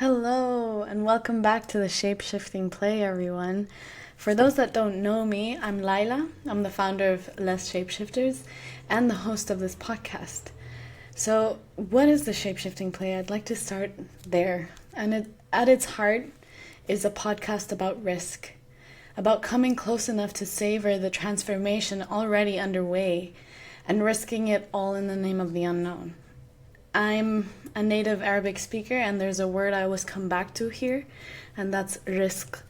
Hello, and welcome back to the Shapeshifting Play, everyone. For those that don't know me, I'm Laila. I'm the founder of Less Shapeshifters and the host of this podcast. So, what is the Shapeshifting Play? I'd like to start there. And at its heart is a podcast about risk, about coming close enough to savor the transformation already underway and risking it all in the name of the unknown. I'm a native Arabic speaker, and there's a word I always come back to here, and that's risk.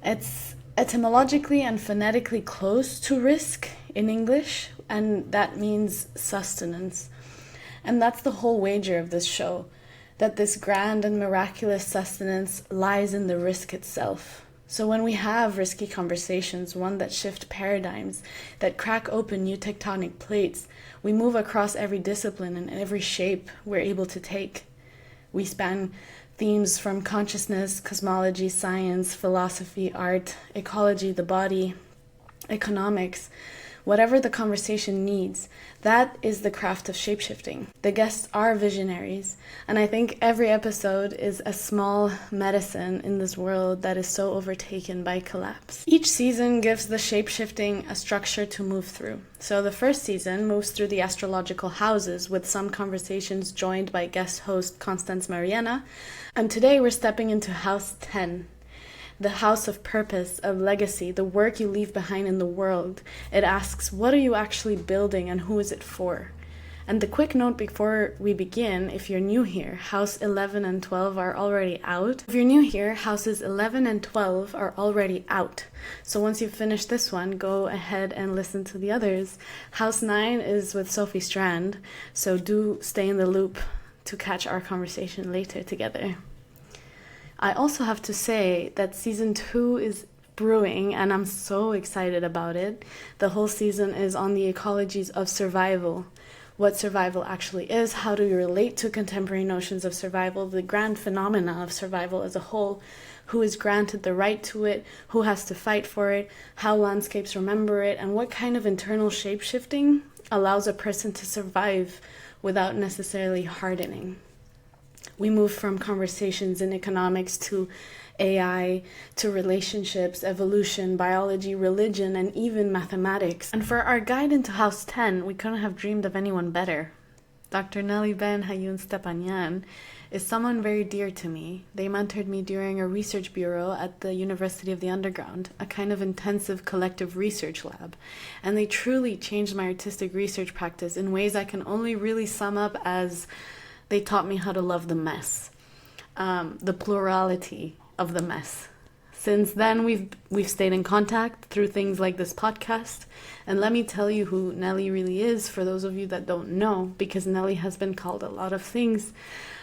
It's etymologically and phonetically close to risk in English, and that means sustenance. And that's the whole wager of this show, that this grand and miraculous sustenance lies in the risk itself. So when we have risky conversations, one that shift paradigms, that crack open new tectonic plates, we move across every discipline and every shape we're able to take. We span themes from consciousness, cosmology, science, philosophy, art, ecology, the body, economics. Whatever the conversation needs, that is the craft of shapeshifting. The guests are visionaries, and I think every episode is a small medicine in this world that is so overtaken by collapse. Each season gives the shapeshifting a structure to move through. So the first season moves through the astrological houses with some conversations joined by guest host Constance, and today we're stepping into house 10. The house of purpose, of legacy, the work you leave behind in the world. It asks, what are you actually building and who is it for? And the quick note before we begin, if you're new here, house 11 and 12 are already out. If you're new here, houses 11 and 12 are already out. So once you've finished this one, go ahead and listen to the others. House 9 is with Sophie Strand, so do stay in the loop to catch our conversation later together. I also have to say that season 2 is brewing, and I'm so excited about it. The whole season is on the ecologies of survival, what survival actually is, how do we relate to contemporary notions of survival, the grand phenomena of survival as a whole, who is granted the right to it, who has to fight for it, how landscapes remember it, and what kind of internal shape-shifting allows a person to survive without necessarily hardening. We move from conversations in economics to AI, to relationships, evolution, biology, religion, and even mathematics. And for our guide into House 10, we couldn't have dreamed of anyone better. Dr Nelly Ben Hayoun-Stépanian is someone very dear to me. They mentored me during a research bureau at the University of the Underground, a kind of intensive collective research lab. And they truly changed my artistic research practice in ways I can only really sum up as they taught me how to love the mess, the plurality of the mess. Since then, we've stayed in contact through things like this podcast. And let me tell you who Nelly really is, for those of you that don't know, because Nelly has been called a lot of things.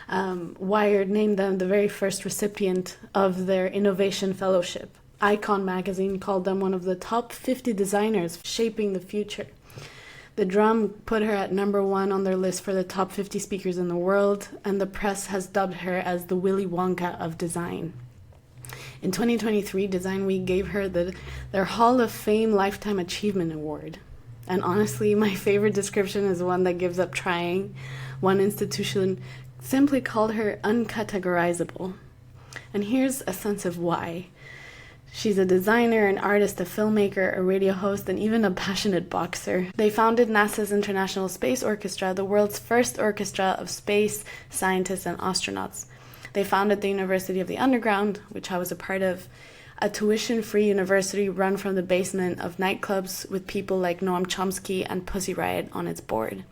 Wired named them the very first recipient of their Innovation Fellowship. Icon magazine called them one of the top 50 designers shaping the future. The Drum put her at number 1 on their list for the top 50 speakers in the world, and the press has dubbed her as the Willy Wonka of design. In 2023, Design Week gave her their Hall of Fame Lifetime Achievement Award. And honestly, my favorite description is one that gives up trying. One institution simply called her uncategorizable. And here's a sense of why. She's a designer, an artist, a filmmaker, a radio host, and even a passionate boxer. They founded NASA's International Space Orchestra, the world's first orchestra of space scientists and astronauts. They founded the University of the Underground, which I was a part of, a tuition-free university run from the basement of nightclubs with people like Noam Chomsky and Pussy Riot on its board.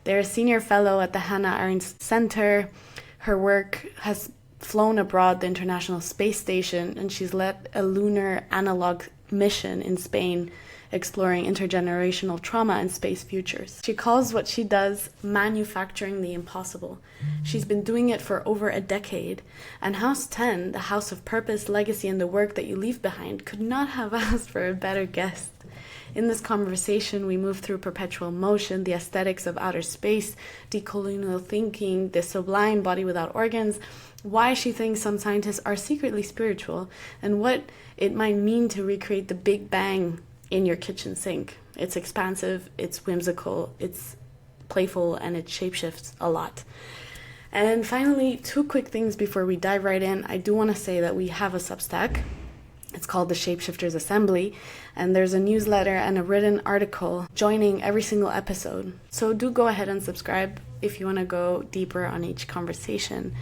They're a senior fellow at the Hannah Arendt Center. Her work has flown abroad the International Space Station, and she's led a lunar analog mission in Spain exploring intergenerational trauma and space futures. She calls what she does manufacturing the impossible. She's been doing it for over a decade, and House 10, the house of purpose, legacy, and the work that you leave behind, could not have asked for a better guest. In this conversation, we move through perpetual motion, the aesthetics of outer space, decolonial thinking, the sublime body without organs, why she thinks some scientists are secretly spiritual, and what it might mean to recreate the Big Bang in your kitchen sink. It's expansive, it's whimsical, it's playful, and it shapeshifts a lot. And finally, two quick things before we dive right in. I do want to say that we have a Substack. It's called the Shapeshifters Assembly, and there's a newsletter and a written article joining every single episode. So do go ahead and subscribe if you want to go deeper on each conversation.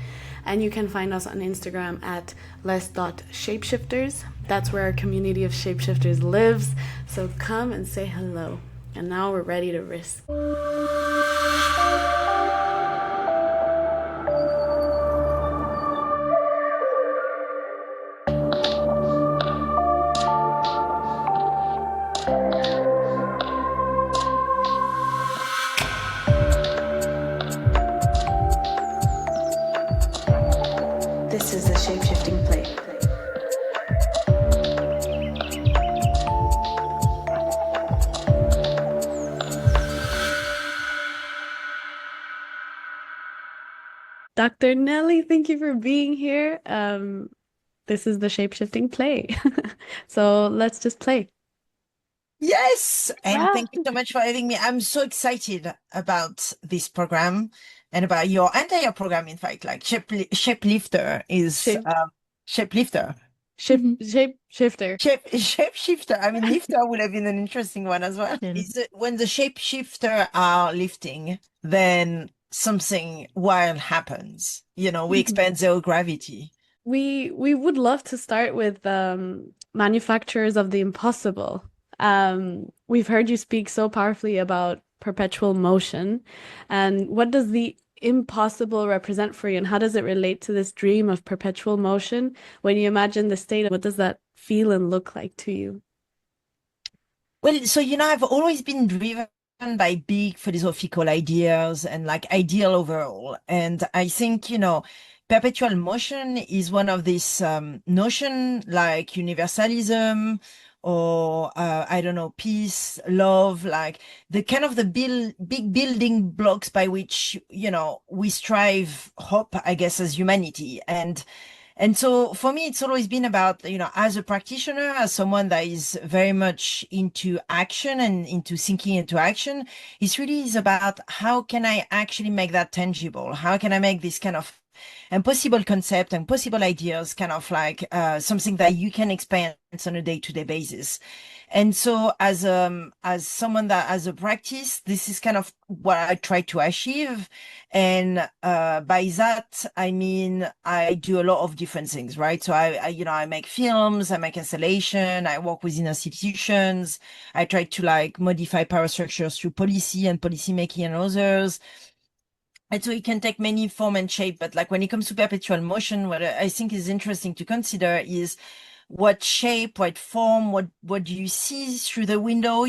And you can find us on Instagram at les.shapeshifters. That's where our community of shapeshifters lives. So come and say hello. And now we're ready to risk. This is the Shapeshifting Play. Dr. Nelly, thank you for being here. This is the Shapeshifting Play. So let's just play. Yes, and Yeah. thank you so much for having me. I'm so excited about this program and about your entire program. In fact, like Shapelifter is Shape, Shapelifter. shapeshifter. Shapeshifter. I mean, lifter would have been an interesting one as well. Yeah. Is it when the shapeshifter are lifting, then something wild happens. You know, we expand zero gravity. We would love to start with manufacturers of the impossible. We've heard you speak so powerfully about perpetual motion, and what does the impossible represent for you, and how does it relate to this dream of perpetual motion? When you imagine the state, what does that feel and look like to you? Well, so, I've always been driven by big philosophical ideas and like ideal overall. And I think, perpetual motion is one of these notion like universalism or, I don't know, peace, love, like the kind of the big building blocks by which, we strive hope, I guess, as humanity. And so for me, it's always been about, as a practitioner, as someone that is very much into action and into thinking into action, it really is about how can I actually make that tangible? How can I make this kind of impossible concept and possible ideas kind of like something that you can experience on a day-to-day basis? And so as someone that as a practice, this is kind of what I try to achieve. And by that, I mean, I do a lot of different things, right? So I make films, I make installation, I work within institutions. I try to like modify power structures through policy and policy making and others. And so it can take many form and shape, but like when it comes to perpetual motion, what I think is interesting to consider is what shape, what form, what do you see through the window,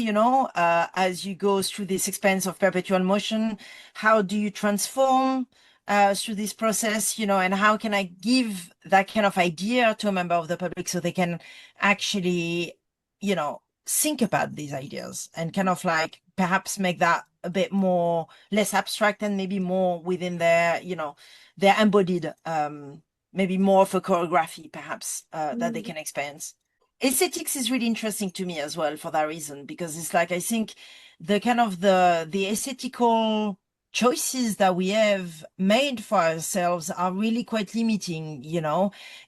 as you go through this expanse of perpetual motion? How do you transform through this process, and how can I give that kind of idea to a member of the public so they can actually, think about these ideas and kind of like perhaps make that a bit more less abstract and maybe more within their, their embodied maybe more of a choreography, perhaps, that they can experience. Aesthetics is really interesting to me as well for that reason, because it's like, I think the kind of the aesthetical choices that we have made for ourselves are really quite limiting,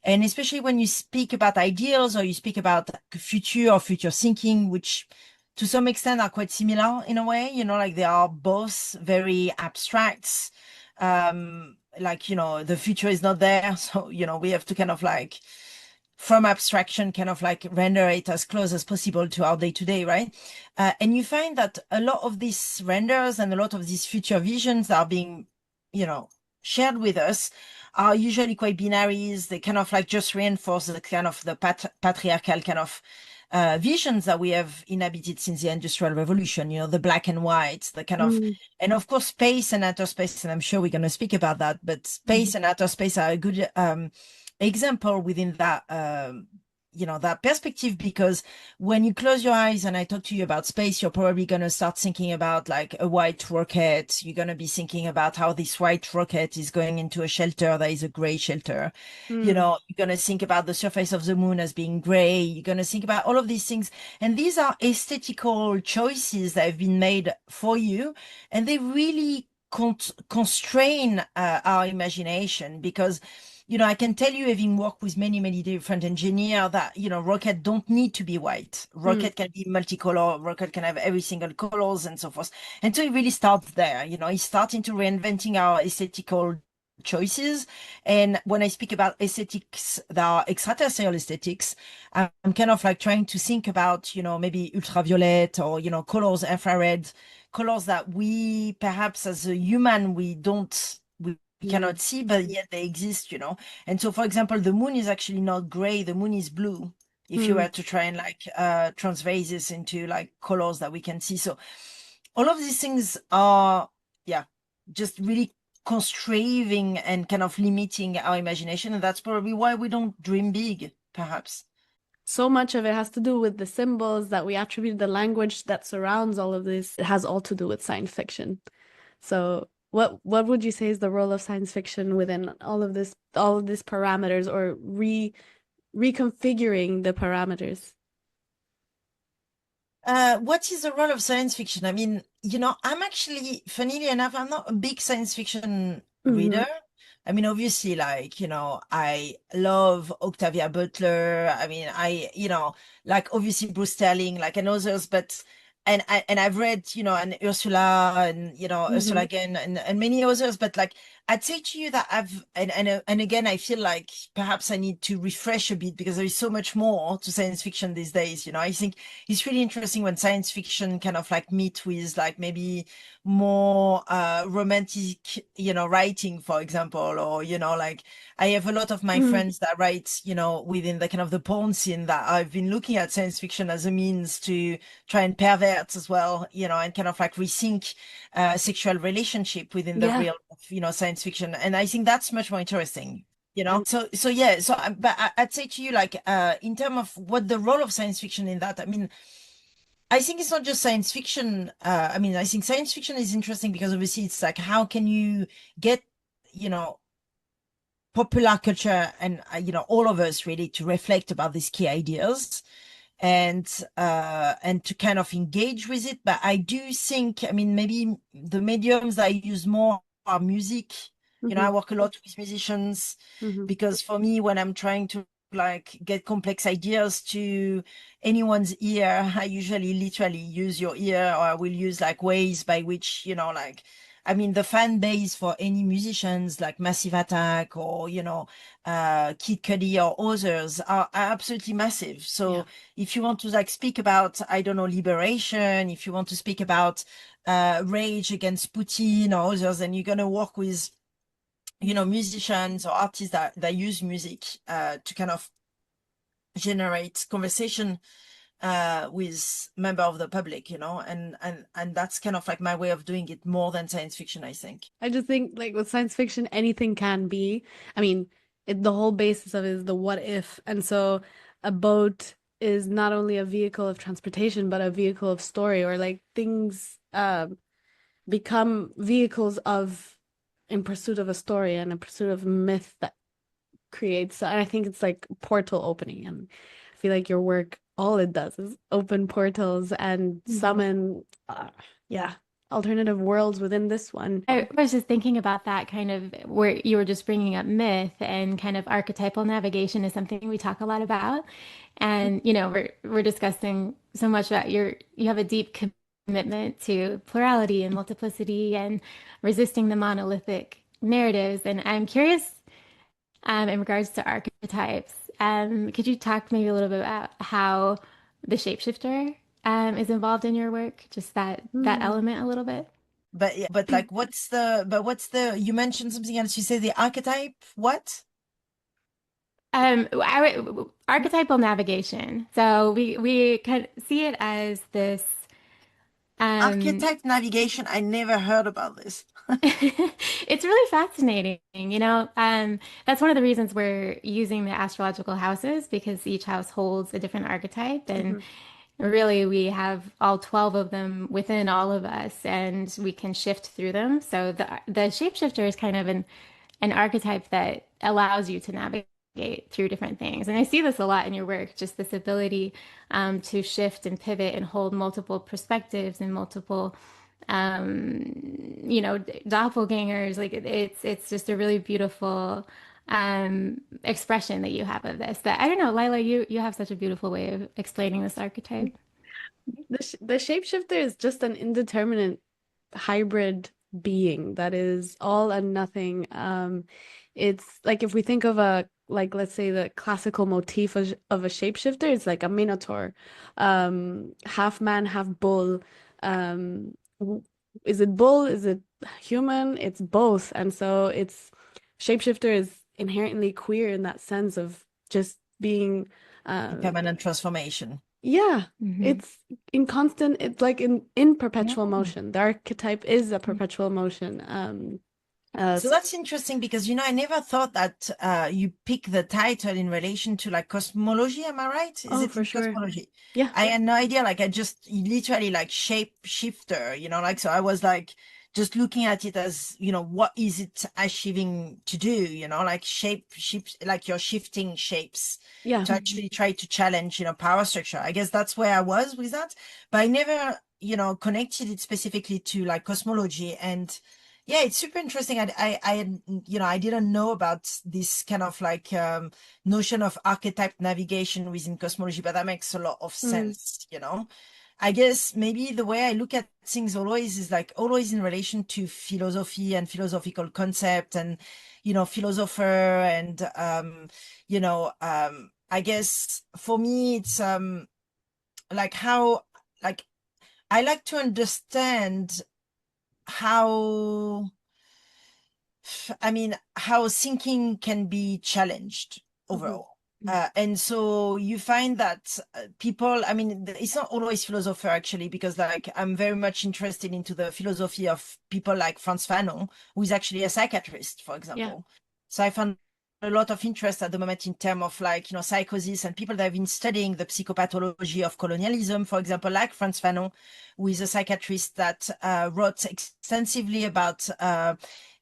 and especially when you speak about ideals or you speak about future or future thinking, which to some extent are quite similar in a way, like they are both very abstract. Like, the future is not there. So, we have to kind of like, from abstraction, kind of like render it as close as possible to our day to day, right? And you find that a lot of these renders and a lot of these future visions that are being, shared with us are usually quite binaries. They kind of like just reinforce the kind of the patriarchal kind of visions that we have inhabited since the Industrial Revolution, the black and white, the kind of, and of course, space and outer space, and I'm sure we're going to speak about that, but space and outer space are a good example within that, that perspective, because when you close your eyes and I talk to you about space, you're probably going to start thinking about like a white rocket. You're going to be thinking about how this white rocket is going into a shelter that is a gray shelter. You're going to think about the surface of the moon as being gray. You're going to think about all of these things. And these are aesthetical choices that have been made for you. And they really constrain our imagination because, I can tell you, having worked with many, many different engineers, that, rocket don't need to be white. Mm, Rocket can be multicolor. Rocket can have every single colors and so forth. And so it really starts there. It's starting to reinventing our aesthetical choices. And when I speak about aesthetics that are extraterrestrial aesthetics, I'm kind of like trying to think about, maybe ultraviolet or, colors, infrared colors that we perhaps as a human, we cannot mm, see, but yet they exist. And so, for example, the moon is actually not gray, the moon is blue. If you mm. were to try and like translate this into like colors that we can see. So all of these things are, yeah, just really constraining and kind of limiting our imagination. And that's probably why we don't dream big, perhaps. So much of it has to do with the symbols that we attribute, the language that surrounds all of this. It has all to do with science fiction. So what would you say is the role of science fiction within all of these parameters, or reconfiguring the parameters? What is the role of science fiction? I mean, I'm actually, funnily enough, I'm not a big science fiction Mm-hmm. reader. I mean, obviously, like, I love Octavia Butler. I mean, like obviously Bruce Sterling, like, and others, but and I've read, and Ursula and Ursula Mm-hmm. again and many others, but like I'd say to you that and again I feel like perhaps I need to refresh a bit because there is so much more to science fiction these days. I think it's really interesting when science fiction kind of like meet with like maybe more romantic, writing, for example, or like I have a lot of my Mm-hmm. friends that write, within the kind of the porn scene, that I've been looking at science fiction as a means to try and pervert as well, and kind of like rethink sexual relationship within the Yeah. realm of, science fiction. And I think that's much more interesting. So yeah, but I'd say to you, like, in terms of what the role of science fiction in that, I mean, I think it's not just science fiction. I mean, I think science fiction is interesting because obviously it's like, how can you get, you know, popular culture and, all of us really to reflect about these key ideas and to kind of engage with it. But I do think, I mean, maybe the mediums that I use more are music. Mm-hmm. I work a lot with musicians Mm-hmm. because for me, when I'm trying to like get complex ideas to anyone's ear, I usually literally use your ear, or I will use like ways by which, like, I mean, the fan base for any musicians like Massive Attack or, Kid Cudi or others are absolutely massive. Yeah. So if you want to like speak about, I don't know, liberation, if you want to speak about rage against Putin or others, then you're going to work with, musicians or artists that use music to kind of generate conversation with member of the public, and that's kind of like my way of doing it more than science fiction, I think. I just think like with science fiction, anything can be. I mean, the whole basis of it is the what if. And so a boat is not only a vehicle of transportation, but a vehicle of story, or like things become vehicles of in pursuit of a story and in pursuit of myth that creates. And I think it's like portal opening. And I feel like your work, all it does is open portals and summon, yeah, alternative worlds within this one. I was just thinking about that kind of where you were just bringing up myth and kind of archetypal navigation is something we talk a lot about. And, we're discussing so much about you have a deep commitment to plurality and multiplicity and resisting the monolithic narratives. And I'm curious, in regards to archetypes, could you talk maybe a little bit about how the shapeshifter, is involved in your work? Just that Hmm. element a little bit? But yeah, but like you mentioned something else, you say the archetype, what? Archetypal navigation. So we can see it as this. Um, Archetype navigation, I never heard about this. it's really fascinating, That's one of the reasons we're using the astrological houses because each house holds a different archetype, and Mhm. really we have all 12 of them within all of us, and we can shift through them. So the shapeshifter is kind of an archetype that allows you to navigate through different things. And I see this a lot in your work, just this ability to shift and pivot and hold multiple perspectives and multiple doppelgangers. Like it's just a really beautiful expression that you have of this. But I don't know, Lila, you have such a beautiful way of explaining this archetype. The shapeshifter is just an indeterminate hybrid being that is all and nothing. It's like if we think of a like let's say the classical motif of a shapeshifter, it's like a minotaur, half man, half bull. W- is it bull? Is it human? It's both, and so it's shapeshifter is inherently queer in that sense of just being Permanent transformation. yeah, Hmm. it's in constant, it's like in Yeah. perpetual motion. The archetype is a perpetual motion. So that's interesting because, I never thought that you pick the title in relation to like cosmology. Am I right? Is Oh, it for in sure. cosmology? Yeah. I had no idea. Like I just literally like shape shifter, like, so I was like just looking at it as, what is it achieving to do, like like you're shifting shapes Yeah. to actually try to challenge, power structure. I guess that's where I was with that, but I never, connected it specifically to like cosmology. And yeah, it's super interesting. I didn't know about this kind of like notion of archetype navigation within cosmology, but that makes a lot of Mm. sense. I guess maybe the way I look at things always is like always in relation to philosophy and philosophical concept and, philosopher and, I guess for me, it's like how, like, I like to understand how how thinking can be challenged Hmm. overall. And so you find that people, it's not always philosopher actually, because like I'm very much interested into the philosophy of people like Frantz Fanon, who is actually a psychiatrist, for Yeah. example. So I found a lot of interest at the moment in terms of like, psychosis and people that have been studying the psychopathology of colonialism, for example, like Frantz Fanon, who is a psychiatrist that wrote extensively about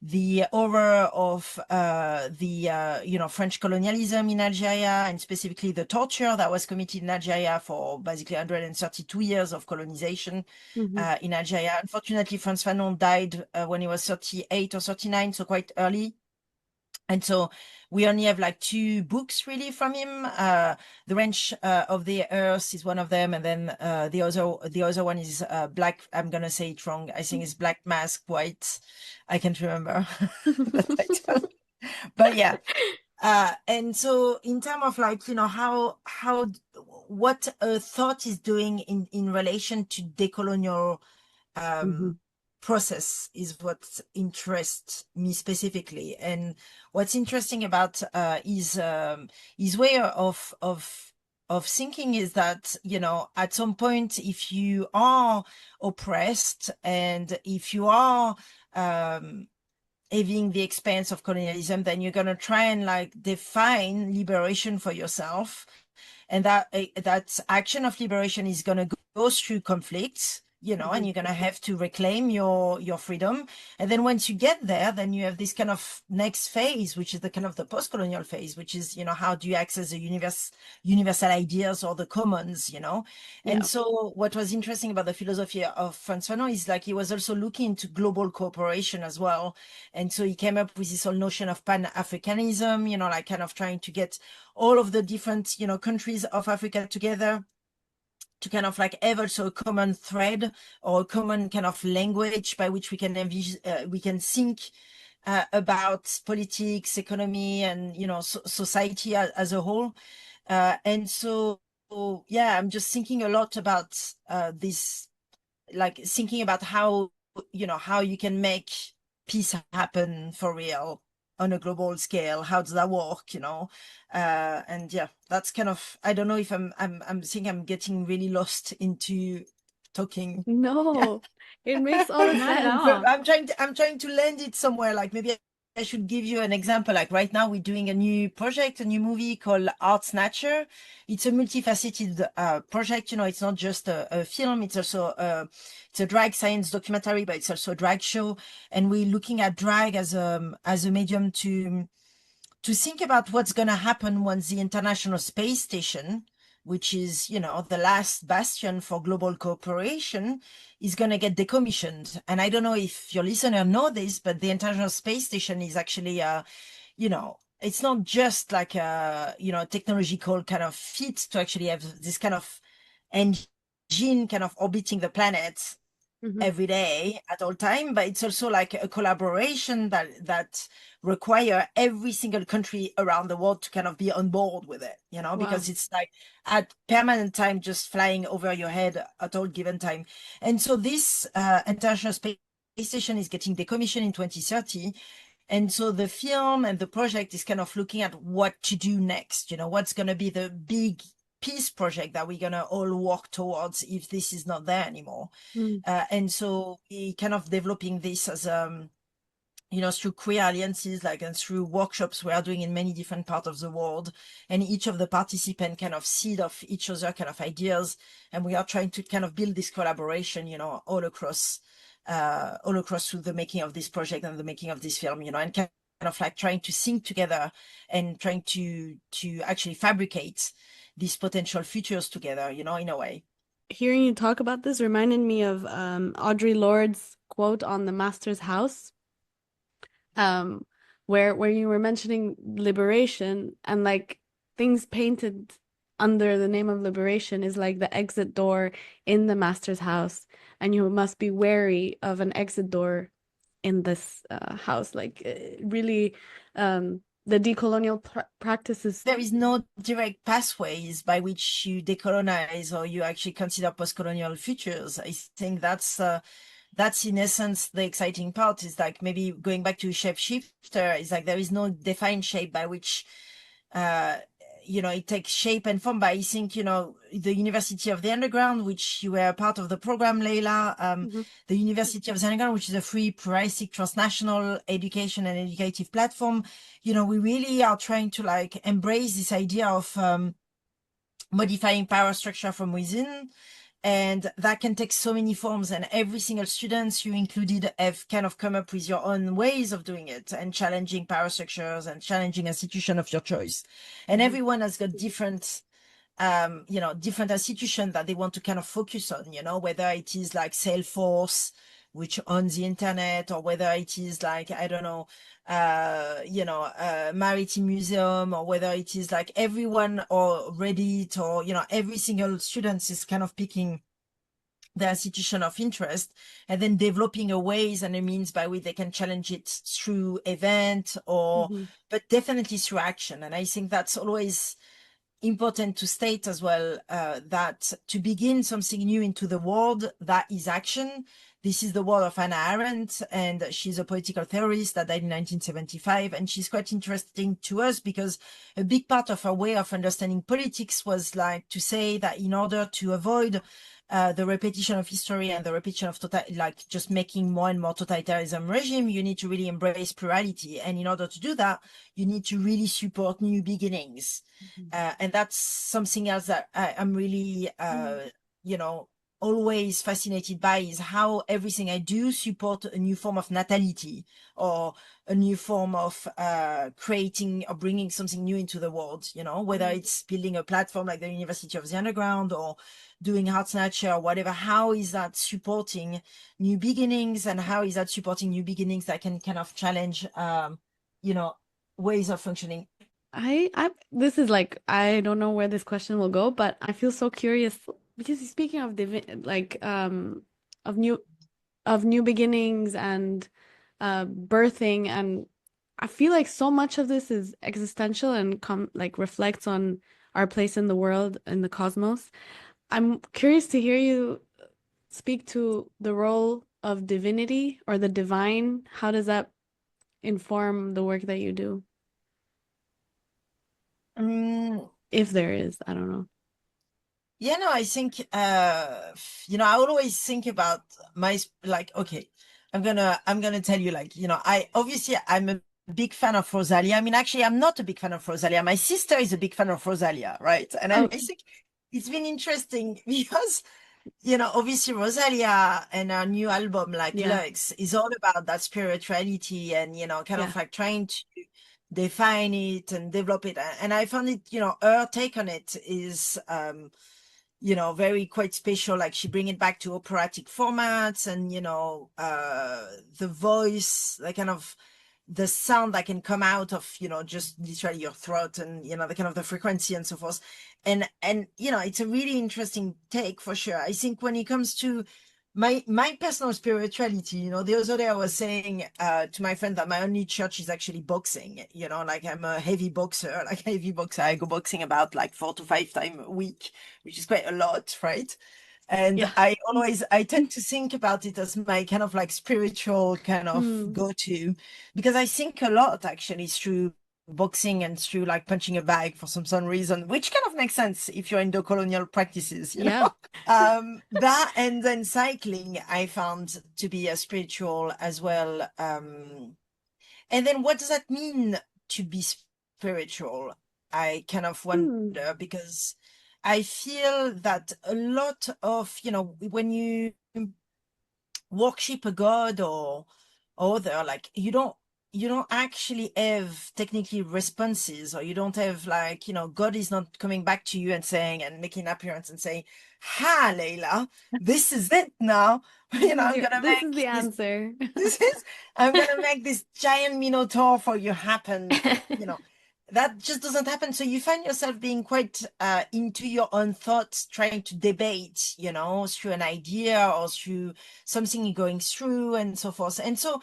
the horror of the French colonialism in Algeria, and specifically the torture that was committed in Algeria for basically 132 years of colonization Hmm. in Algeria. Unfortunately, Frantz Fanon died when he was 38 or 39, so quite early. And so we only have like two books really from him. The Range of the Earth is one of them, and then the other one is Black. I'm gonna say it wrong. I think it's Black Mask White. I can't remember the title, but yeah. And so in terms of like, what a thought is doing in relation to decolonial Hmm. process is what interests me specifically. And what's interesting about his way of thinking is that, at some point, if you are oppressed and if you are having the experience of colonialism, then you're going to try and like define liberation for yourself, and that action of liberation is going to go through conflicts, and Hmm. you're going to have to reclaim your freedom. And then once you get there, then you have this kind of next phase, which is the kind of the post-colonial phase, which is, how do you access the universal ideas or the commons. And Yeah. so what was interesting about the philosophy of Frantz Fanon is like he was also looking into global cooperation as well. And so he came up with this whole notion of pan-Africanism, like kind of trying to get all of the different, countries of Africa together to kind of like have also a common thread or a common kind of language by which we can we can think about politics, economy, and society as a whole. And so, yeah, I'm just thinking a lot about this, like thinking about how you can make peace happen for real on a global scale. How does that work? And yeah, that's kind of, I don't know if I'm think I'm getting really lost into talking. Yeah. No, it makes all the Not at sense. But all. I'm trying to land it somewhere. Like maybe I should give you an example. Like right now we're doing a new project, a new movie called Art Snatcher. It's a multifaceted project. It's not just a film. It's also it's a drag science documentary, but it's also a drag show. And we're looking at drag as a medium to think about what's going to happen once the International Space Station which is, the last bastion for global cooperation, is going to get decommissioned. And I don't know if your listener know this, but the International Space Station is actually, it's not just like a, technological kind of feat to actually have this kind of engine kind of orbiting the planet every day at all time, but it's also like a collaboration that require every single country around the world to kind of be on board with it, Wow. because it's like at permanent time just flying over your head at all given time. And so this International Space Station is getting decommissioned in 2030. And so the film and the project is kind of looking at what to do next, what's going to be the big peace project that we're going to all work towards if this is not there anymore. And so we kind of developing this as through queer alliances, and through workshops we are doing in many different parts of the world, and each of the participants kind of seed of each other kind of ideas, and we are trying to kind of build this collaboration, all across through the making of this project and the making of this film, and kind of like trying to sync together and trying to actually fabricate these potential futures together, in a way. Hearing you talk about this reminded me of Audre Lorde's quote on the Master's House, where you were mentioning liberation, and like things painted under the name of liberation is like the exit door in the Master's House, and you must be wary of an exit door in this house. Like really, the decolonial practices. There is no direct pathways by which you decolonize or you actually consider post-colonial futures. I think that's in essence the exciting part, is like maybe going back to shapeshifter, is like there is no defined shape by which it takes shape and form. But I think, the University of the Underground, which you were part of the program, Laila, the University of the Underground, which is a free parasitic transnational education and educative platform, we really are trying to like embrace this idea of modifying power structure from within. And that can take so many forms, and every single student you included have kind of come up with your own ways of doing it and challenging power structures and challenging institution of your choice. And everyone has got different different institutions that they want to kind of focus on, whether it is like Salesforce, which owns the internet, or whether it is like, I don't know, Maritime Museum, or whether it is like everyone, or Reddit, or, every single student is kind of picking the institution of interest and then developing a ways and a means by which they can challenge it through event or, but definitely through action. And I think that's always important to state as well, that to begin something new into the world, that is action. This is the world of Hannah Arendt, and she's a political theorist that died in 1975. And she's quite interesting to us because a big part of her way of understanding politics was like to say that in order to avoid the repetition of history and the repetition of just making more and more totalitarianism regime, you need to really embrace plurality. And in order to do that, you need to really support new beginnings. And that's something else that I'm really, always fascinated by, is how everything I do support a new form of natality or a new form of creating or bringing something new into the world, whether it's building a platform like the University of the Underground or doing Hearts Nature or whatever. How is that supporting new beginnings, and how is that supporting new beginnings that can kind of challenge, ways of functioning? This is like, I don't know where this question will go, but I feel so curious because speaking of of new beginnings and birthing, and I feel like so much of this is existential and reflects on our place in the world, in the cosmos. I'm curious to hear you speak to the role of divinity or the divine. How does that inform the work that you do? If there is, I don't know. Yeah, no, I think, I always think about okay, I'm gonna tell you, I'm a big fan of Rosalia. I mean, actually, I'm not a big fan of Rosalia. My sister is a big fan of Rosalia, right? And I think it's been interesting because, obviously Rosalia and her new album, Lux, is all about that spirituality and, kind of like trying to define it and develop it. And I found it, her take on it is, very quite special. Like she bring it back to operatic formats and, the voice, like kind of the sound that can come out of, just literally your throat and, the kind of the frequency and so forth. And, it's a really interesting take for sure. I think when it comes to my personal spirituality, the other day I was saying to my friend that my only church is actually boxing, like I'm a heavy boxer, I go boxing about like 4 to 5 times a week, which is quite a lot, right? And Yeah. I tend to think about it as my kind of like spiritual kind of go-to, because I think a lot actually through boxing and through like punching a bag for some reason, which kind of makes sense if you're in decolonial practices, Yeah. that and then cycling I found to be a spiritual as well. And then what does that mean to be spiritual? I kind of wonder, because I feel that a lot of, when you worship a god or other, like you don't actually have technically responses, or you don't have like, God is not coming back to you and saying and making an appearance and saying, "Ha, Laila, this is it now." I'm gonna This is the make this. answer. I'm gonna make this giant minotaur for you happen. That just doesn't happen. So you find yourself being quite into your own thoughts, trying to debate, through an idea or through something you're going through and so forth. And so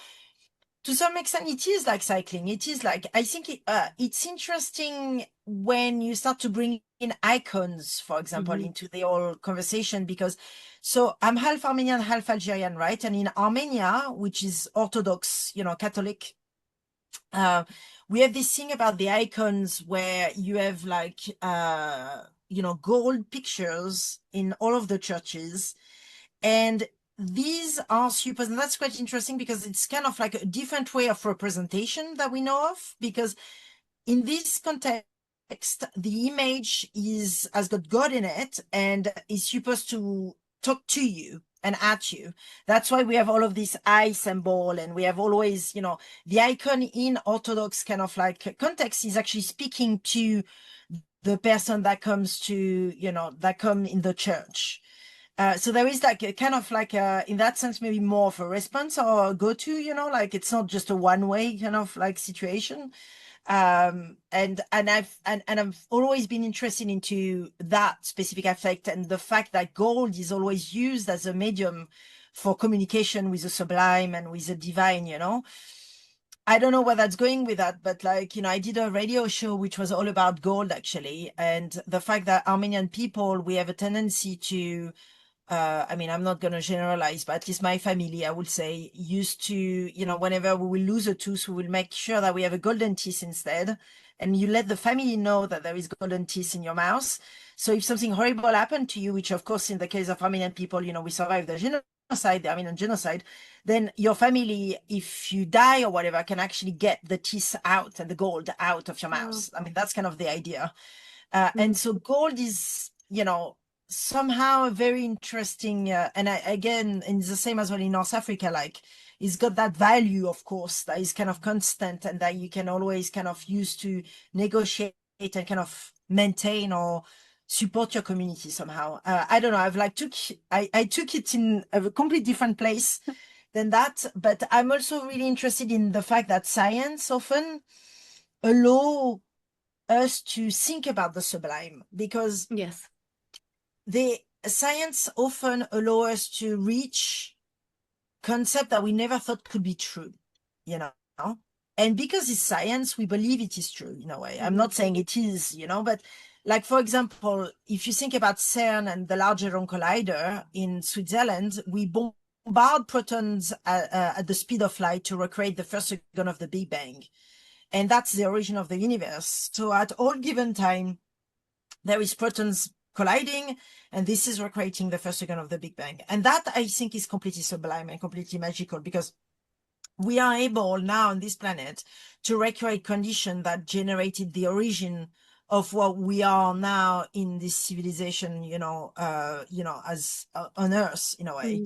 to some extent, it is like cycling. It is like, I think it's interesting when you start to bring in icons, for example, into the whole conversation, because so I'm half Armenian, half Algerian, right? And in Armenia, which is Orthodox, Catholic, we have this thing about the icons where you have like, gold pictures in all of the churches. And these are supposed, and that's quite interesting because it's kind of like a different way of representation that we know of, because in this context, the image has got God in it and is supposed to talk to you and at you. That's why we have all of this eye symbol, and we have always, the icon in Orthodox kind of like context is actually speaking to the person that comes to, that come in the church. So there is like a kind of like in that sense, maybe more of a response or a go-to, like it's not just a one-way kind of like situation. And I've always been interested into that specific effect, and the fact that gold is always used as a medium for communication with the sublime and with the divine, I don't know where that's going with that, but like, I did a radio show which was all about gold actually. And the fact that Armenian people, we have a tendency to, I'm not going to generalize, but at least my family, I would say, used to, whenever we will lose a tooth, we will make sure that we have a golden teeth instead. And you let the family know that there is golden teeth in your mouth. So if something horrible happened to you, which of course, in the case of Armenian people, we survived the genocide, the Armenian genocide, then your family, if you die or whatever, can actually get the teeth out and the gold out of your mouth. I mean, that's kind of the idea. And so gold is, somehow a very interesting, and again, it's the same as well in North Africa, like it's got that value, of course, that is kind of constant and that you can always kind of use to negotiate and kind of maintain or support your community somehow. I don't know, I've like I took it in a complete different place than that, but I'm also really interested in the fact that science often allow us to think about the sublime, because Yes. the science often allow us to reach concept that we never thought could be true, and because it's science, we believe it is true in a way. I'm not saying it is, but like, for example, if you think about CERN and the Large Hadron Collider in Switzerland, we bombard protons at the speed of light to recreate the first second of the Big Bang. And that's the origin of the universe. So at all given time, there is protons colliding, and this is recreating the first second of the Big Bang. And that, I think, is completely sublime and completely magical, because we are able now on this planet to recreate conditions that generated the origin of what we are now in this civilization, as on Earth in a way.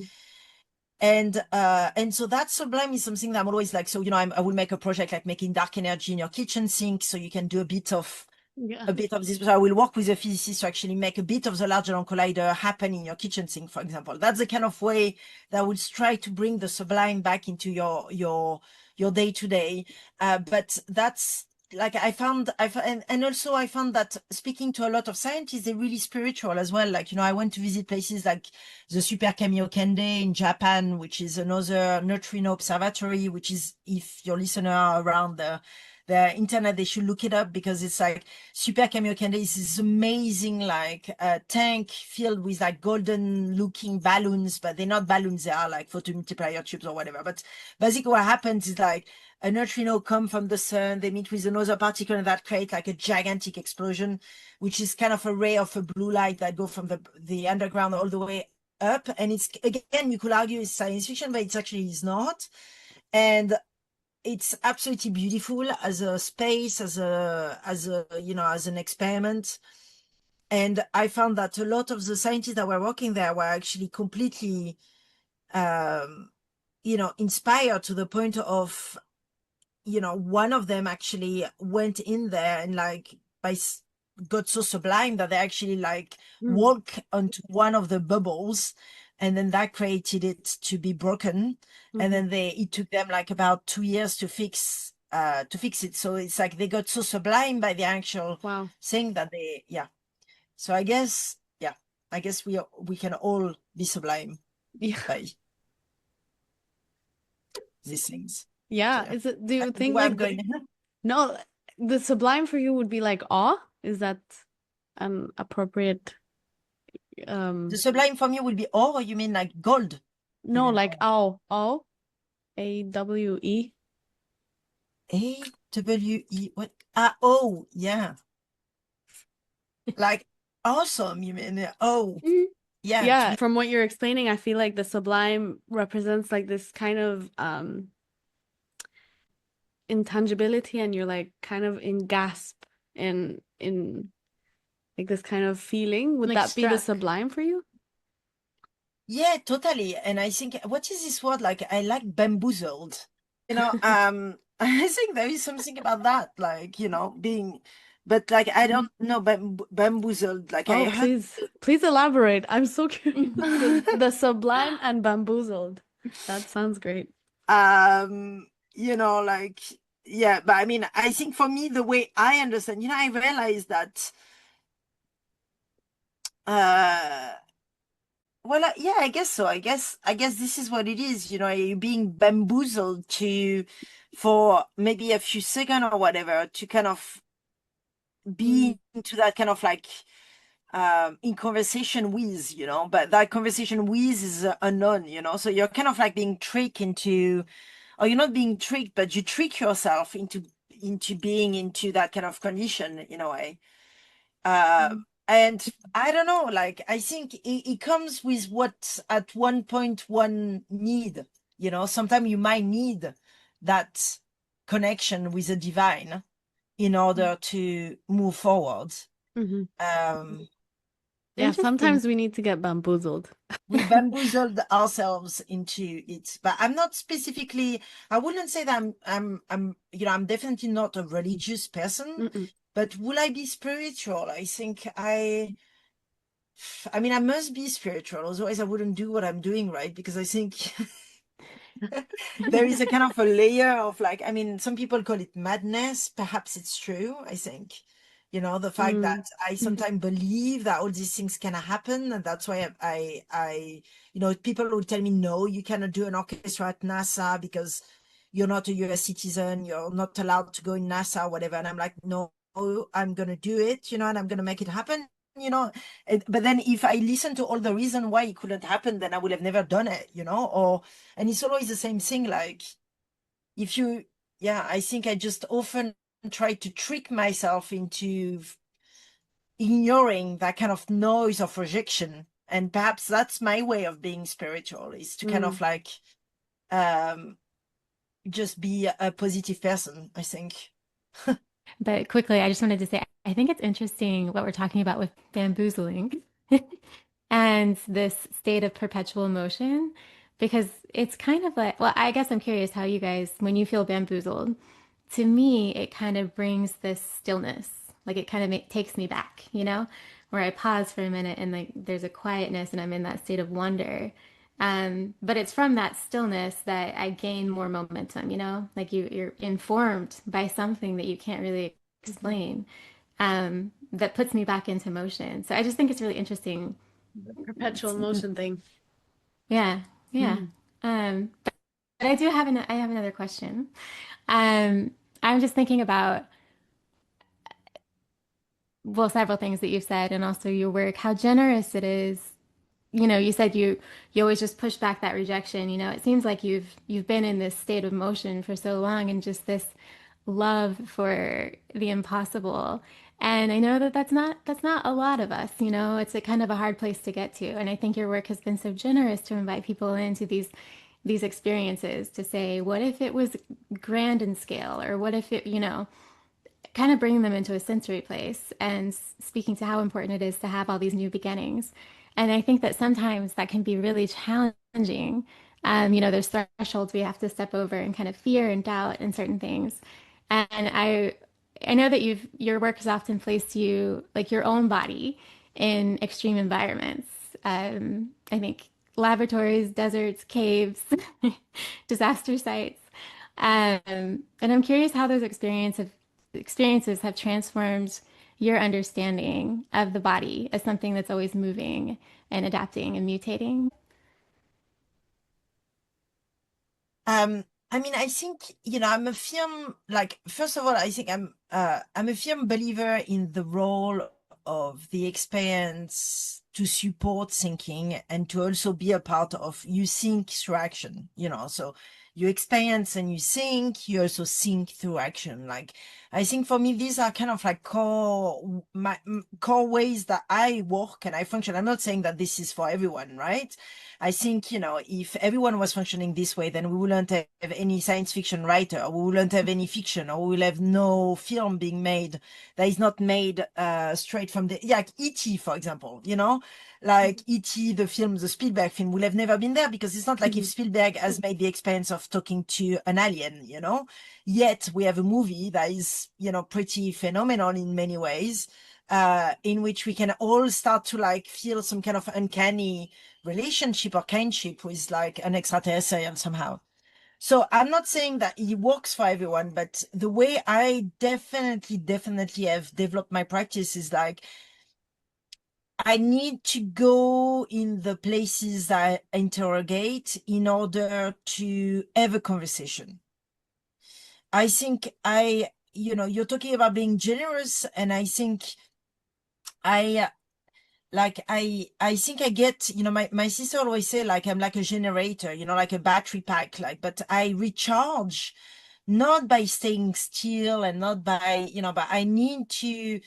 And so that sublime is something that I'm always like, so I will make a project like making dark energy in your kitchen sink, so you can do Yeah. a bit of this. So I will work with a physicist to actually make a bit of the Large Hadron Collider happen in your kitchen sink, for example. That's the kind of way that would try to bring the sublime back into your day to day. But that's like and also I found that speaking to a lot of scientists, they're really spiritual as well. Like, I went to visit places like the Super Kamiokande in Japan, which is another neutrino observatory, which is, if your listener are around the internet, they should look it up, because it's like Super Kamiokande is this amazing like tank filled with like golden looking balloons, but they're not balloons, they are like photomultiplier tubes or whatever. But basically what happens is like a neutrino come from the sun, they meet with another particle, and that create like a gigantic explosion, which is kind of a ray of a blue light that go from the underground all the way up. And it's, again, you could argue it's science fiction, but it's actually is not. And it's absolutely beautiful as a space, as an experiment. And I found that a lot of the scientists that were working there were actually completely inspired, to the point of, one of them actually went in there and like got so sublime that they actually like walk onto one of the bubbles, and then that created it to be broken. And then it took them like about 2 years to fix it. So it's like they got so sublime by the actual Wow. thing that so I guess we can all be sublime Yeah. by these things. Yeah. So, Is it, do you that's think where like I'm going. no, the sublime for you would be like awe? Is that an appropriate The sublime from you will be ore, or you mean like gold? no, like awe, AWE. AWE, what? Ah, oh, yeah. Like awesome, you mean? Oh, yeah. Yeah, from what you're explaining, I feel like the sublime represents like this kind of intangibility, and you're like kind of in gasp in like this kind of feeling. Would Like that be the struck. sublime for you? Yeah, totally. And I think, what is this word? Like, I like bamboozled. I think there is something about that, like, being, but like, I don't know, bamboozled. Like, I Oh, heard, please elaborate. I'm so curious. The sublime and bamboozled. That sounds great. like, yeah, but I mean, I think for me, the way I understand, I realized that, uh, well, yeah, I guess so. I guess this is what it is. You're being bamboozled for maybe a few seconds or whatever, to kind of be into that kind of like, in conversation with, but that conversation with is unknown, so you're kind of like being tricked into, or you're not being tricked, but you trick yourself into being into that kind of condition in a way. And I don't know, like, I think it comes with what at one point one need, sometimes you might need that connection with the divine in order to move forward. Mhm. Um, Yeah, Interesting. sometimes we need to get bamboozled. we bamboozled ourselves into it, but I'm not specifically, I wouldn't say that I'm definitely not a religious person, Mm-mm. but will I be spiritual? I think I mean, I must be spiritual, otherwise I wouldn't do what I'm doing, right? Because I think there is a kind of a layer of like, I mean, some people call it madness. Perhaps it's true, I think. The fact that I sometimes believe that all these things can happen. And that's why people will tell me, no, you cannot do an orchestra at NASA because you're not a US citizen. You're not allowed to go in NASA, whatever. And I'm like, no, I'm going to do it, and I'm going to make it happen. But then if I listen to all the reason why it couldn't happen, then I would have never done it, and it's always the same thing. Like, I think I just often try to trick myself into ignoring that kind of noise of rejection. And perhaps that's my way of being spiritual, is to kind of like, just be a positive person, I think. But quickly, I just wanted to say, I think it's interesting what we're talking about with bamboozling and this state of perpetual motion, because it's kind of like, well, I guess I'm curious how you guys, when you feel bamboozled, to me, it kind of brings this stillness. Like it kind of takes me back, where I pause for a minute and like there's a quietness and I'm in that state of wonder. But it's from that stillness that I gain more momentum, like you're informed by something that you can't really explain, that puts me back into motion. So I just think it's really interesting. Perpetual motion thing. Yeah, yeah. Mm. But I have another question. Um, I'm just thinking about, well, several things that you've said and also your work, how generous it is. You said you always just push back that rejection. It seems like you've been in this state of motion for so long and just this love for the impossible. And I know that that's not a lot of us, it's a kind of a hard place to get to. And I think your work has been so generous to invite people into these experiences to say, what if it was grand in scale, or what if it, kind of bringing them into a sensory place and speaking to how important it is to have all these new beginnings. And I think that sometimes that can be really challenging. There's thresholds we have to step over and kind of fear and doubt and certain things. And I know that your work has often placed you, like your own body, in extreme environments. I think laboratories, deserts, caves, disaster sites. And I'm curious how those experiences have transformed your understanding of the body as something that's always moving and adapting and mutating. I mean, I think, I'm a firm, like, first of all, I think I'm a firm believer in the role of the experience to support thinking and to also be a part of you think through action, so you experience and you think, you also think through action. Like, I think for me, these are kind of like core ways that I work and I function. I'm not saying that this is for everyone, right? I think, if everyone was functioning this way, then we wouldn't have any science fiction writer, or we wouldn't have any fiction, or we will have no film being made that is not made straight from like E.T., for example, like E.T., the film, the Spielberg film, will have never been there because it's not like if Spielberg has made the experience of talking to an alien, Yet we have a movie that is, pretty phenomenal in many ways, in which we can all start to like feel some kind of uncanny relationship or kinship with like an extraterrestrial somehow. So I'm not saying that it works for everyone, but the way I definitely have developed my practice is like I need to go in the places that I interrogate in order to have a conversation. I think you're talking about being generous, and I think I I think I get, my sister always say like I'm like a generator, like a battery pack, like, but I recharge not by staying still and not by, but I need to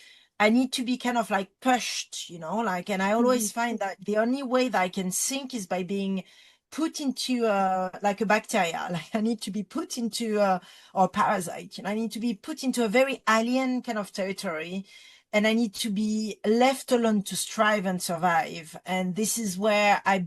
be kind of like pushed, like, and I always find that the only way that I can think is by being put into like a bacteria. Like I need to be put into or parasite, I need to be put into a very alien kind of territory, and I need to be left alone to strive and survive. And this is where I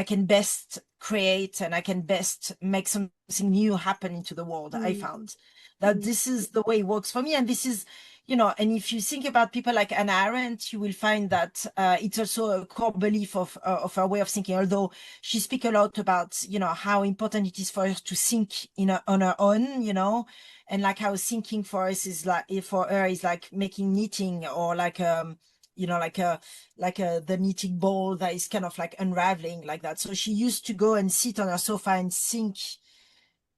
can best create, and I can best make something new happen into the world. I found that this is the way it works for me. And this is, and if you think about people like Anna Arendt, you will find that it's also a core belief of her way of thinking, although she speaks a lot about, how important it is for her to think on her own, and like how thinking for us is like, for her is like making knitting, or like, the knitting ball that is kind of like unraveling like that. So she used to go and sit on her sofa and think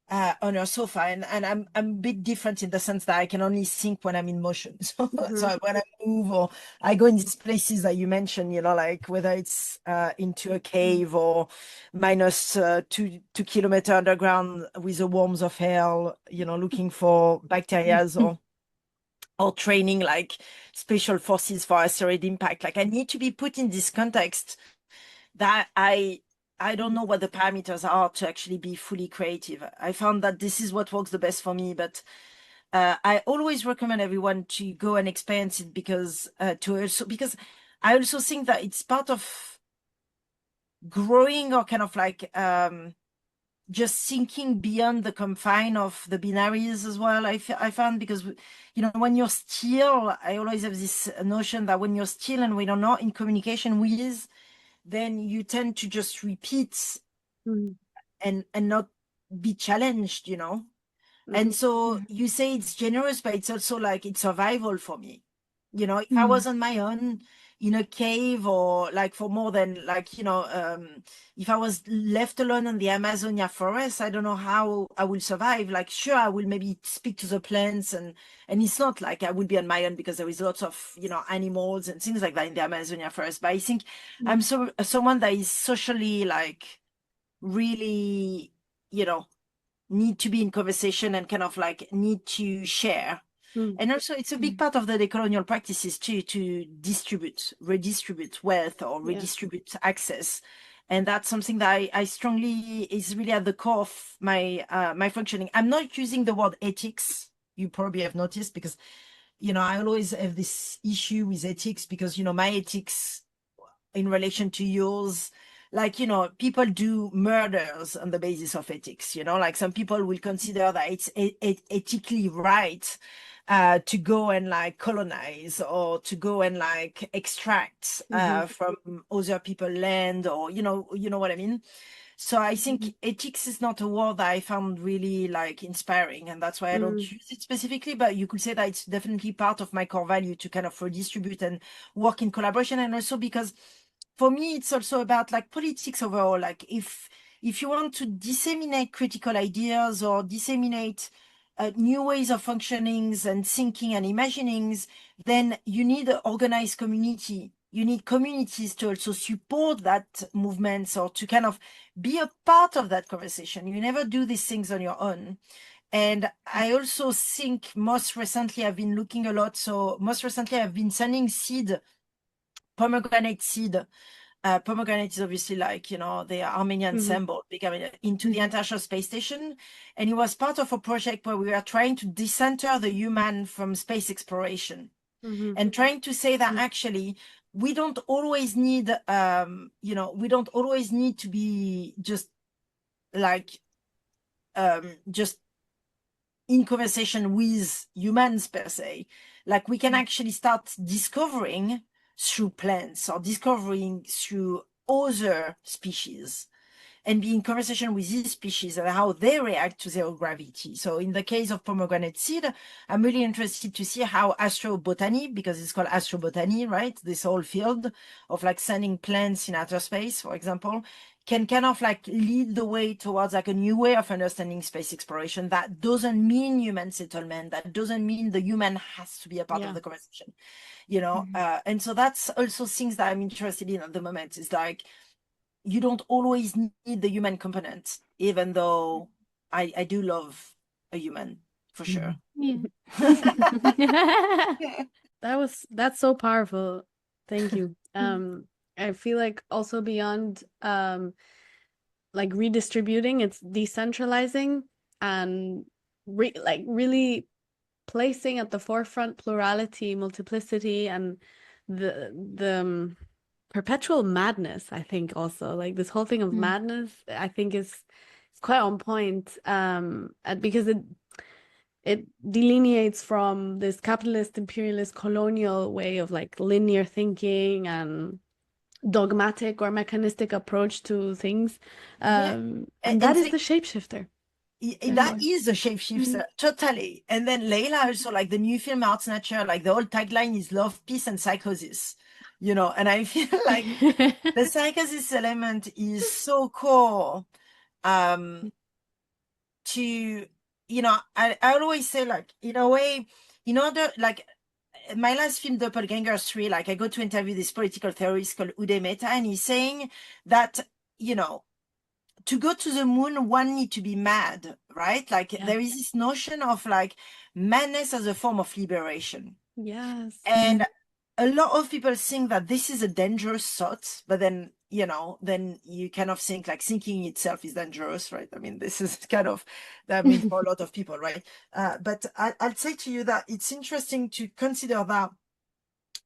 on her sofa, and I'm a bit different in the sense that I can only think when I'm in motion. So, so when I move, or I go in these places that you mentioned, like whether it's into a cave or minus 2 kilometer underground with the worms of hell, looking for bacteria, or training like special forces for asteroid impact. Like I need to be put in this context that I don't know what the parameters are to actually be fully creative. I found that this is what works the best for me, but I always recommend everyone to go and experience it because I also think that it's part of growing or kind of like just thinking beyond the confine of the binaries as well. I found, because when you're still, I always have this notion that when you're still and when you're not in communication with, then you tend to just repeat and not be challenged, and so you say it's generous, but it's also like it's survival for me. If I was on my own in a cave, or like for more than like, if I was left alone in the Amazonia forest, I don't know how I will survive. Like, sure, I will maybe speak to the plants, and it's not like I will be on my own, because there is lots of, animals and things like that in the Amazonia forest. But I think I'm someone that is socially like really, need to be in conversation and kind of like need to share. And also it's a big part of the decolonial practices too, to redistribute wealth, or redistribute access. And that's something that I strongly is really at the core of my my functioning. I'm not using the word ethics. You probably have noticed, because I always have this issue with ethics, because my ethics in relation to yours, like, people do murders on the basis of ethics, like some people will consider that it's ethically right to go and like colonize, or to go and like extract from other people land, or you know what I mean. So I think ethics is not a word that I found really like inspiring, and that's why I don't use it specifically. But you could say that it's definitely part of my core value to kind of redistribute and work in collaboration. And also because for me, it's also about like politics overall. Like if you want to disseminate critical ideas, or disseminate new ways of functionings and thinking and imaginings, then you need an organized community. You need communities to also support that movements, or to kind of be a part of that conversation. You never do these things on your own. And I also think most recently I've been looking a lot. So most recently I've been sending pomegranate seed. Pomegranate is obviously like, the Armenian symbol, becoming into the International Space Station. And it was part of a project where we were trying to decenter the human from space exploration, and trying to say that actually we don't always need, we don't always need to be just like, just in conversation with humans per se. Like we can actually start discovering through plants, or discovering through other species, and be in conversation with these species and how they react to zero gravity. So in the case of pomegranate seed, I'm really interested to see how astrobotany, because it's called astrobotany, right? This whole field of like sending plants in outer space, for example, can kind of like lead the way towards like a new way of understanding space exploration. That doesn't mean human settlement. That doesn't mean the human has to be a part of the conversation, and so that's also things that I'm interested in at the moment. Is like, you don't always need the human component, even though I do love a human for sure. That's so powerful. Thank you. I feel like also beyond like redistributing, it's decentralizing and really placing at the forefront plurality, multiplicity, and the perpetual madness. I think also like this whole thing of madness, I think is quite on point, because it delineates from this capitalist, imperialist, colonial way of like linear thinking and dogmatic or mechanistic approach to things, and that is the shapeshifter. That is a shapeshifter, totally. And then Laila also, like the new film Art Nature, like the whole tagline is love, peace, and psychosis. And I feel like the psychosis element is so core. To I always say, like, in a way, in order, like my last film Doppelganger 3, like I go to interview this political theorist called Uday Mehta, and he's saying that to go to the moon, one need to be mad, right? Like there is this notion of like madness as a form of liberation. Yes. And a lot of people think that this is a dangerous thought, but then then you kind of think like thinking itself is dangerous, right? I mean, this is kind of, that means for a lot of people, right? But I'll say to you that it's interesting to consider that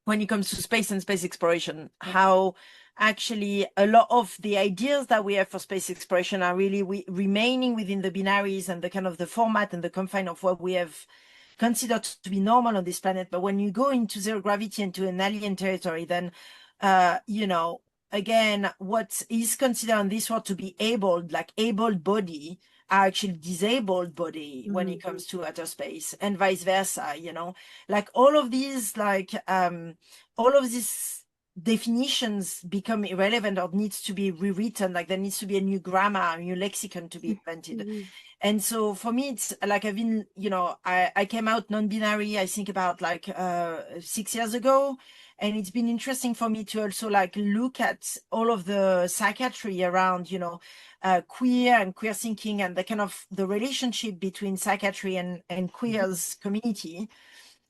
when it comes to space and space exploration, how actually a lot of the ideas that we have for space exploration are really remaining within the binaries and the kind of the format and the confine of what we have considered to be normal on this planet. But when you go into zero gravity and to an alien territory, then, you know, again, what is considered on this world to be abled, like abled body, are actually disabled body when it comes to outer space, and vice versa, you know, like all of these, like, all of these definitions become irrelevant or needs to be rewritten. Like there needs to be a new grammar, a new lexicon to be invented. And so for me, it's like I've been, you know, I came out non-binary, I think about like 6 years ago. And it's been interesting for me to also like look at all of the psychiatry around, you know, queer and queer thinking and the kind of the relationship between psychiatry and queers community.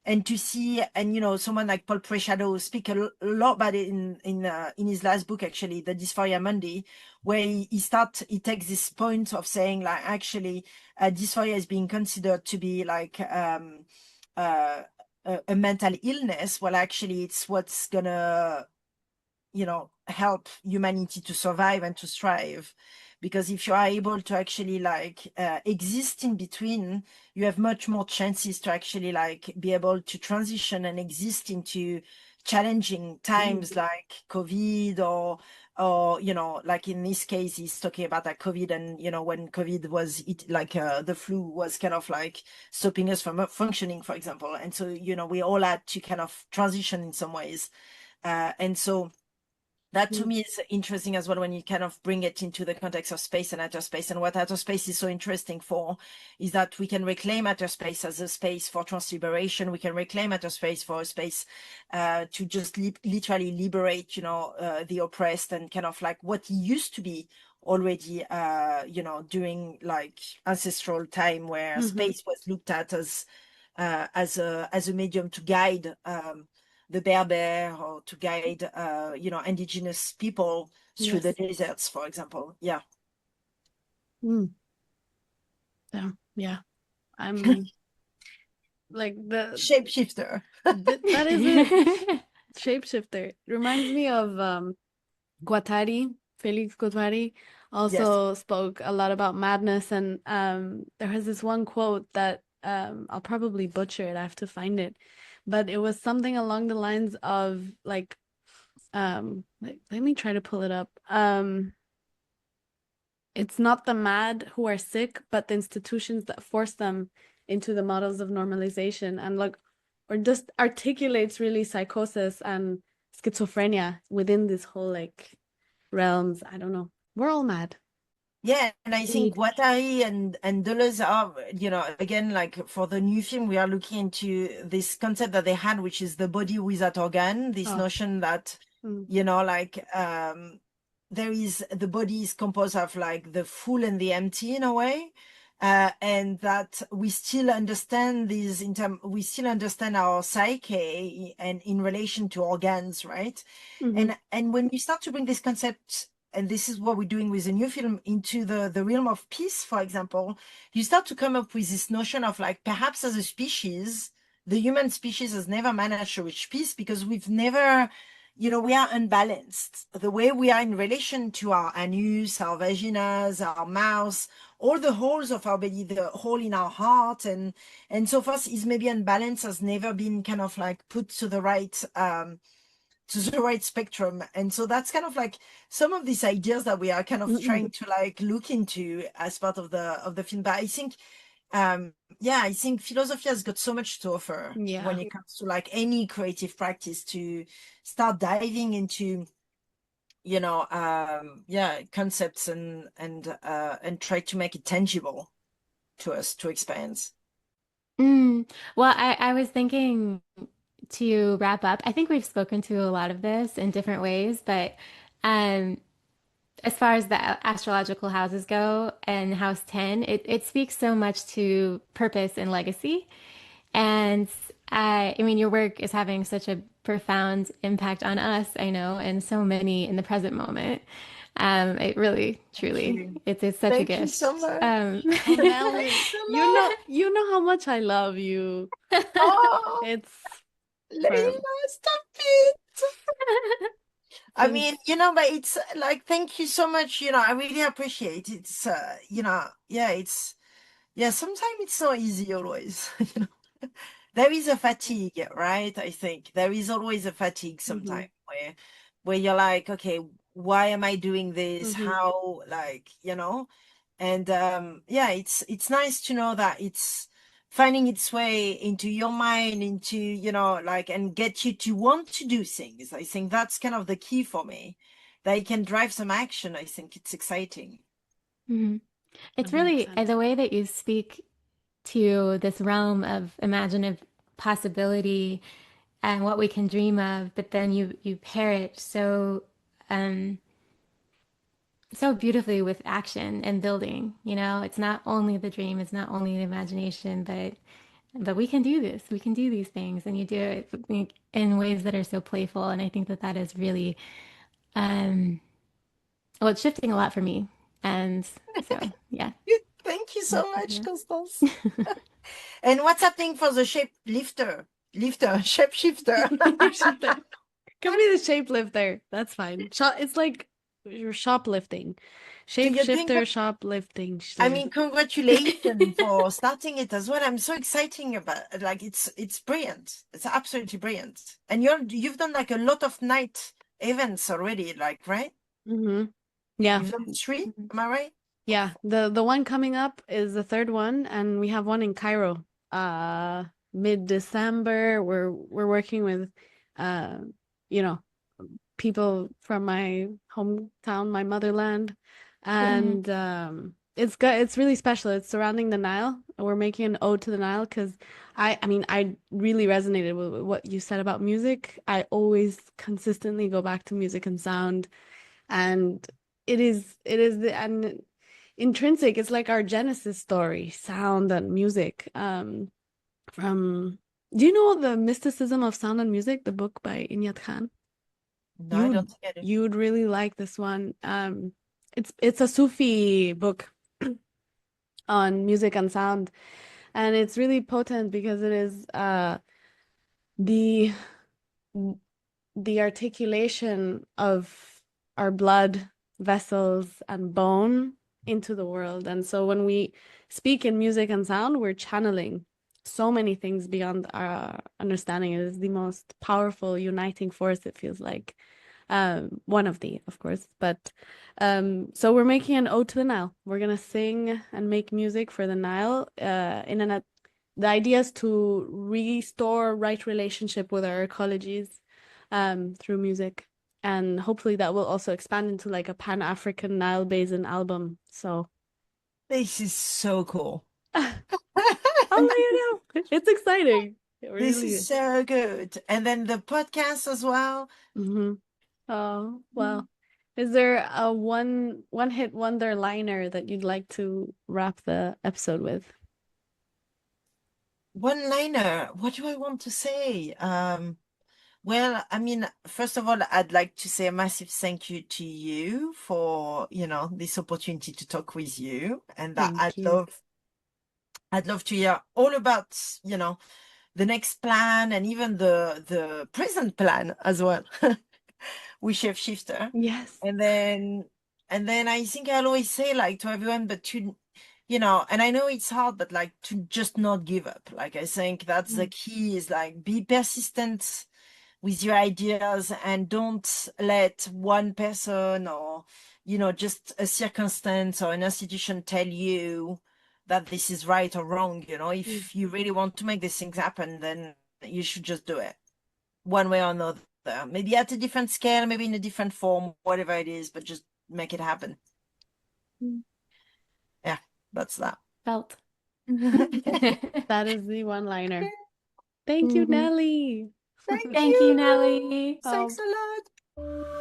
And to see, and you know, someone like Paul Preciado speak a lot about it in his last book, actually, The Dysphoria Monday, where he takes this point of saying like actually dysphoria is being considered to be like a mental illness. Well, actually, it's what's gonna, you know, help humanity to survive and to strive. Because if you are able to actually like exist in between, you have much more chances to actually like be able to transition and exist into challenging times like COVID or you know, like in this case, he's talking about like COVID, and you know, when COVID was the flu was kind of like stopping us from functioning, for example. And so, you know, we all had to kind of transition in some ways. And so that to me is interesting as well when you kind of bring it into the context of space and outer space. And what outer space is so interesting for is that we can reclaim outer space as a space for transliberation. We can reclaim outer space for a space to just literally liberate, you know, the oppressed, and kind of like what used to be already, you know, during like ancestral time, where space was looked at as a medium to guide the Berber, or to guide, you know, indigenous people through the deserts, for example. Yeah. Yeah. I'm like the Shapeshifter. that is it. Shapeshifter reminds me of Guattari. Felix Guattari also spoke a lot about madness, and there was this one quote that I'll probably butcher it. I have to find it, but it was something along the lines of like let me try to pull it up. It's not the mad who are sick, but the institutions that force them into the models of normalization, and like, or just articulates really psychosis and schizophrenia within this whole like realms. I don't know. We're all mad. Yeah, and I think Guattari and Deleuze are, you know, again, like for the new film, we are looking into this concept that they had, which is the body without organ, this notion that, you know, like there is, the body is composed of like the full and the empty in a way. And that we still understand these we still understand our psyche and in relation to organs, right? And when you start to bring this concept, and this is what we're doing with the new film, into the realm of peace, for example, you start to come up with this notion of like, perhaps as a species, the human species has never managed to reach peace because we've never, you know, we are unbalanced. The way we are in relation to our anus, our vaginas, our mouths, all the holes of our body, the hole in our heart, and so forth, is maybe unbalanced, has never been kind of like put to the right spectrum. And so that's kind of like some of these ideas that we are kind of trying to like look into as part of the film. But I think I think philosophy has got so much to offer when it comes to like any creative practice, to start diving into, you know, concepts and try to make it tangible to us, to experience. Well, I was thinking, to wrap up, I think we've spoken to a lot of this in different ways, but as far as the astrological houses go, and house 10, it speaks so much to purpose and legacy. And I mean, your work is having such a profound impact on us, I know, and so many in the present moment. It really, truly, it's such a gift. Thank you so much. Nelly, you know how much I love you. Oh, It's Laila, stop it. I mean, you know, but it's like, thank you so much. You know, I really appreciate it. It's, you know, yeah, it's, yeah, sometimes it's not easy always. You know, there is a fatigue, right? I think there is always a fatigue sometimes where you're like, okay, why am I doing this? How, like, you know, and yeah, it's nice to know that it's finding its way into your mind, into, you know, like, and get you to want to do things. I think that's kind of the key for me, that it can drive some action. I think it's exciting. It's really 100%. the way that you speak to this realm of imaginative possibility and what we can dream of, but then you pair it um so beautifully with action and building. You know, it's not only the dream, it's not only the imagination, but we can do this. We can do these things, and you do it in ways that are so playful. And I think that that is really, um, well, it's shifting a lot for me. And so, yeah. Thank you so much, Yeah. Constance. And what's happening for the shapeshifter? Shapeshifter. Could be the shapelifter. That's fine. It's like you're shoplifting. So you're doing Shapeshifter, shoplifting. I mean, congratulations for starting it as well. I'm so excited about it. Like, it's brilliant. It's absolutely brilliant. And you've done like a lot of night events already, like, right? Yeah. You've done 3, am I right? Yeah. The one coming up is the third one, and we have one in Cairo. Mid-December. We're working with you know, people from my hometown, my motherland. And it's really special. It's surrounding the Nile. We're making an ode to the Nile because I mean I really resonated with what you said about music. I always consistently go back to music and sound, and it is the and intrinsic. It's like our Genesis story, sound and music. From Do you know the Mysticism of Sound and Music, the book by Inyat Khan? No, I don't think I do. You would really like this one. It's a Sufi book on music and sound, and it's really potent because it is the the articulation of our blood vessels and bone into the world. And so when we speak in music and sound, we're channeling so many things beyond our understanding. It is the most powerful uniting force, it feels like. One of the, of course, but so we're making an ode to the Nile. We're gonna sing and make music for the Nile. The idea is to restore right relationship with our ecologies, through music, and hopefully that will also expand into like a Pan-African Nile Basin album. So This is so cool. I'll let you know. It's exciting. It This really is so good. And then the podcast as well. Oh, well. Is there a one hit wonder liner that you'd like to wrap the episode with? One liner. What do I want to say? Well, I mean, first of all, I'd like to say a massive thank you to you for, you know, this opportunity to talk with you, and that Thank you. I'd love to hear all about, you know, the next plan and even the present plan as well with Shapeshifter. Yes. And then I think I'll always say, like, to everyone, but to, you know, and I know it's hard, but like, to just not give up. Like, I think that's the key, is like, be persistent with your ideas, and don't let one person, or, you know, just a circumstance or an institution tell you that this is right or wrong. You know, if you really want to make these things happen, then you should just do it one way or another. Maybe at a different scale, maybe in a different form, whatever it is, but just make it happen. Yeah, that's that. Felt. That is the one liner. Thank you, Nelly. Thank Thank you, you. Nelly. Thanks a lot.